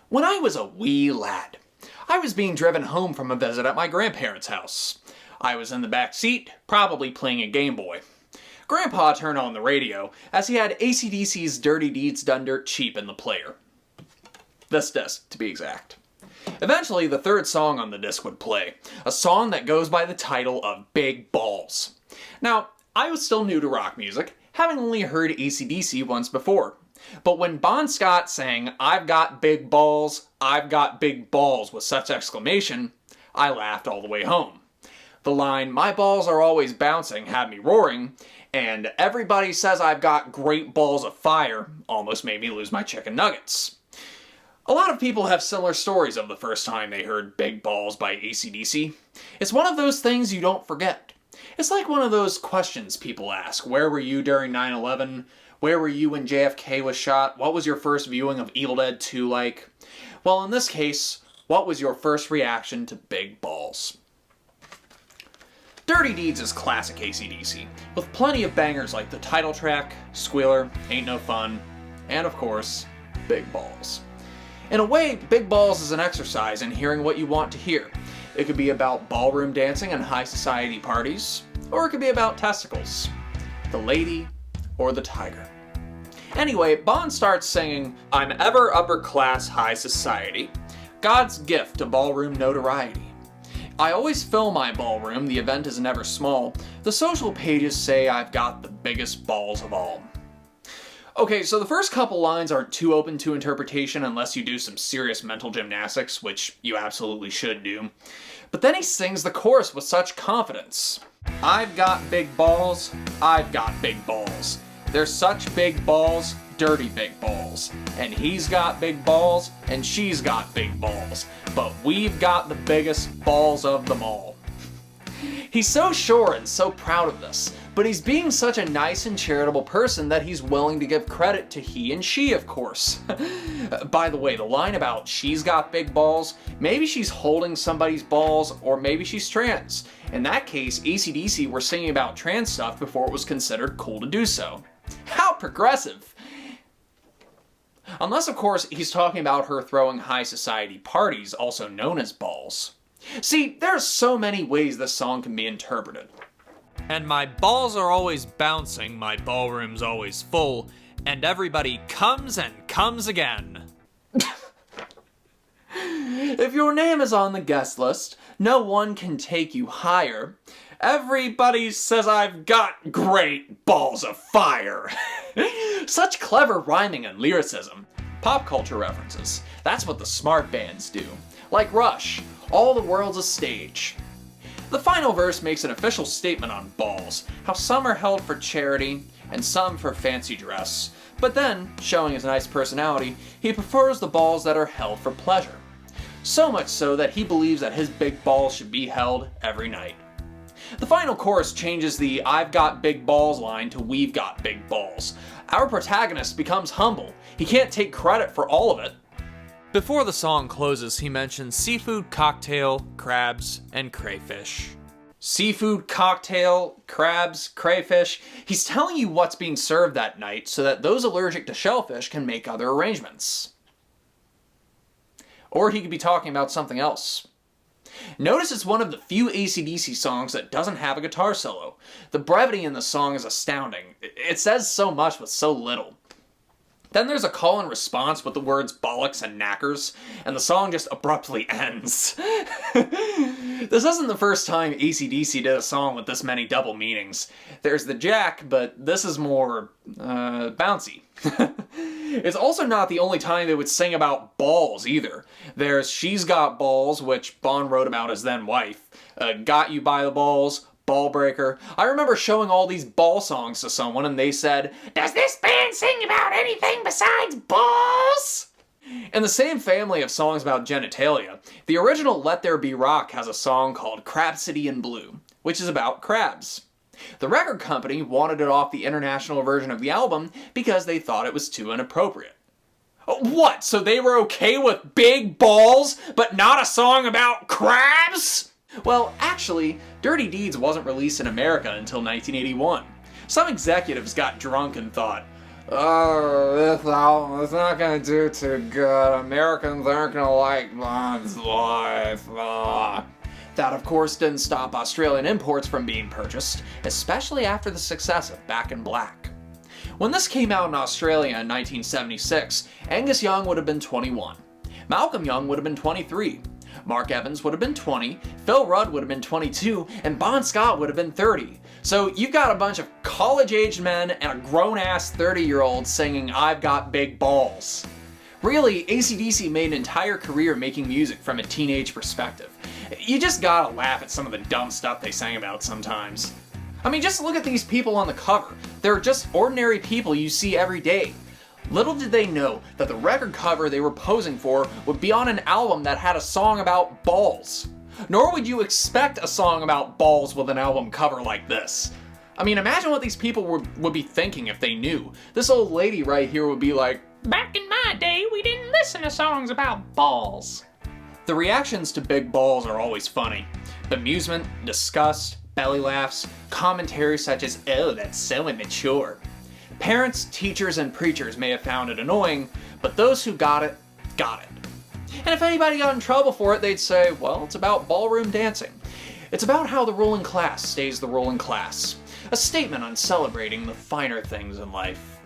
When I was a wee lad, I was being driven home from a visit at my grandparents' house. I was in the back seat, probably playing a Game Boy. Grandpa turned on the radio, as he had AC/DC's Dirty Deeds Done Dirt Cheap in the player. This disc, to be exact. Eventually, the third song on the disc would play, a song that goes by the title of Big Balls. Now, I was still new to rock music, having only heard AC/DC once before. But when Bon Scott sang, "I've got big balls, I've got big balls," with such exclamation, I laughed all the way home. The line, "My balls are always bouncing," had me roaring, and "Everybody says I've got great balls of fire" almost made me lose my chicken nuggets. A lot of people have similar stories of the first time they heard Big Balls by AC/DC. It's one of those things you don't forget. It's like one of those questions people ask. Where were you during 9/11? Where were you when JFK was shot? What was your first viewing of Evil Dead 2 like? Well, in this case, what was your first reaction to Big Balls? Dirty Deeds is classic AC/DC, with plenty of bangers like the title track, Squealer, Ain't No Fun, and of course, Big Balls. In a way, Big Balls is an exercise in hearing what you want to hear. It could be about ballroom dancing and high society parties, or it could be about testicles, the lady, or the tiger. Anyway, Bon starts singing, "I'm ever upper class high society, God's gift to ballroom notoriety. I always fill my ballroom, the event is never small. The social pages say I've got the biggest balls of all." Okay, so the first couple lines aren't too open to interpretation unless you do some serious mental gymnastics, which you absolutely should do. But then he sings the chorus with such confidence. "I've got big balls, I've got big balls. They're such big balls, dirty big balls. And he's got big balls, and she's got big balls. But we've got the biggest balls of them all." He's so sure and so proud of this, but he's being such a nice and charitable person that he's willing to give credit to he and she, of course. By the way, the line about "she's got big balls," maybe she's holding somebody's balls, or maybe she's trans. In that case, AC/DC were singing about trans stuff before it was considered cool to do so. How progressive! Unless, of course, he's talking about her throwing high society parties, also known as balls. See, there are so many ways this song can be interpreted. "And my balls are always bouncing, my ballroom's always full, and everybody comes and comes again." If your name is on the guest list, no one can take you higher. Everybody says I've got great balls of fire. Such clever rhyming and lyricism. Pop culture references. That's what the smart bands do. Like Rush, all the world's a stage. The final verse makes an official statement on balls, how some are held for charity and some for fancy dress. But then, showing his nice personality, he prefers the balls that are held for pleasure. So much so that he believes that his big balls should be held every night. The final chorus changes the "I've got big balls" line to "we've got big balls." Our protagonist becomes humble. He can't take credit for all of it. Before the song closes, he mentions seafood cocktail, crabs, and crayfish. Seafood cocktail, crabs, crayfish. He's telling you what's being served that night so that those allergic to shellfish can make other arrangements. Or he could be talking about something else. Notice it's one of the few AC/DC songs that doesn't have a guitar solo. The brevity in the song is astounding. It says so much with so little. Then there's a call and response with the words bollocks and knackers, and the song just abruptly ends. This isn't the first time AC/DC did a song with this many double meanings. There's the Jack, but this is more, bouncy. It's also not the only time they would sing about balls either. There's She's Got Balls, which Bon wrote about his then wife, Got You by the Balls, Ball Breaker. I remember showing all these ball songs to someone and they said, "Does this band sing about anything besides balls?" In the same family of songs about genitalia, the original Let There Be Rock has a song called Crab City in Blue, which is about crabs. The record company wanted it off the international version of the album because they thought it was too inappropriate. What, so they were okay with big balls, but not a song about crabs? Well, actually, Dirty Deeds wasn't released in America until 1981. Some executives got drunk and thought, oh, this album is not gonna do too good. Americans aren't gonna like Bond's life. That, of course, didn't stop Australian imports from being purchased, especially after the success of Back in Black. When this came out in Australia in 1976, Angus Young would have been 21. Malcolm Young would have been 23. Mark Evans would have been 20, Phil Rudd would have been 22, and Bon Scott would have been 30. So you've got a bunch of college-aged men and a grown-ass 30-year-old singing I've Got Big Balls. Really, AC/DC made an entire career making music from a teenage perspective. You just gotta laugh at some of the dumb stuff they sang about sometimes. I mean, just look at these people on the cover. They're just ordinary people you see every day. Little did they know that the record cover they were posing for would be on an album that had a song about balls. Nor would you expect a song about balls with an album cover like this. I mean, imagine what these people would be thinking if they knew. This old lady right here would be like, "Back in my day, we didn't listen to songs about balls." The reactions to Big Balls are always funny. Bemusement, disgust, belly laughs, commentary such as, "Oh, that's so immature." Parents, teachers, and preachers may have found it annoying, but those who got it, got it. And if anybody got in trouble for it, they'd say, well, it's about ballroom dancing. It's about how the ruling class stays the ruling class. A statement on celebrating the finer things in life.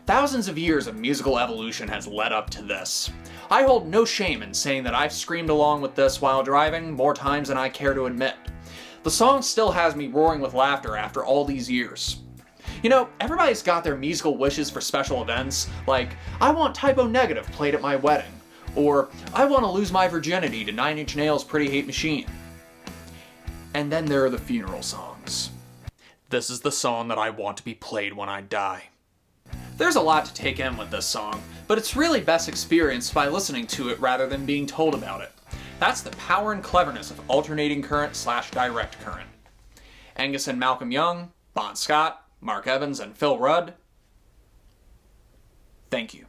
Thousands of years of musical evolution has led up to this. I hold no shame in saying that I've screamed along with this while driving more times than I care to admit. The song still has me roaring with laughter after all these years. You know, everybody's got their musical wishes for special events, like, I want Typo Negative played at my wedding, or I want to lose my virginity to Nine Inch Nails' Pretty Hate Machine. And then there are the funeral songs. This is the song that I want to be played when I die. There's a lot to take in with this song, but it's really best experienced by listening to it rather than being told about it. That's the power and cleverness of alternating current / direct current. Angus and Malcolm Young, Bon Scott, Mark Evans, and Phil Rudd, thank you.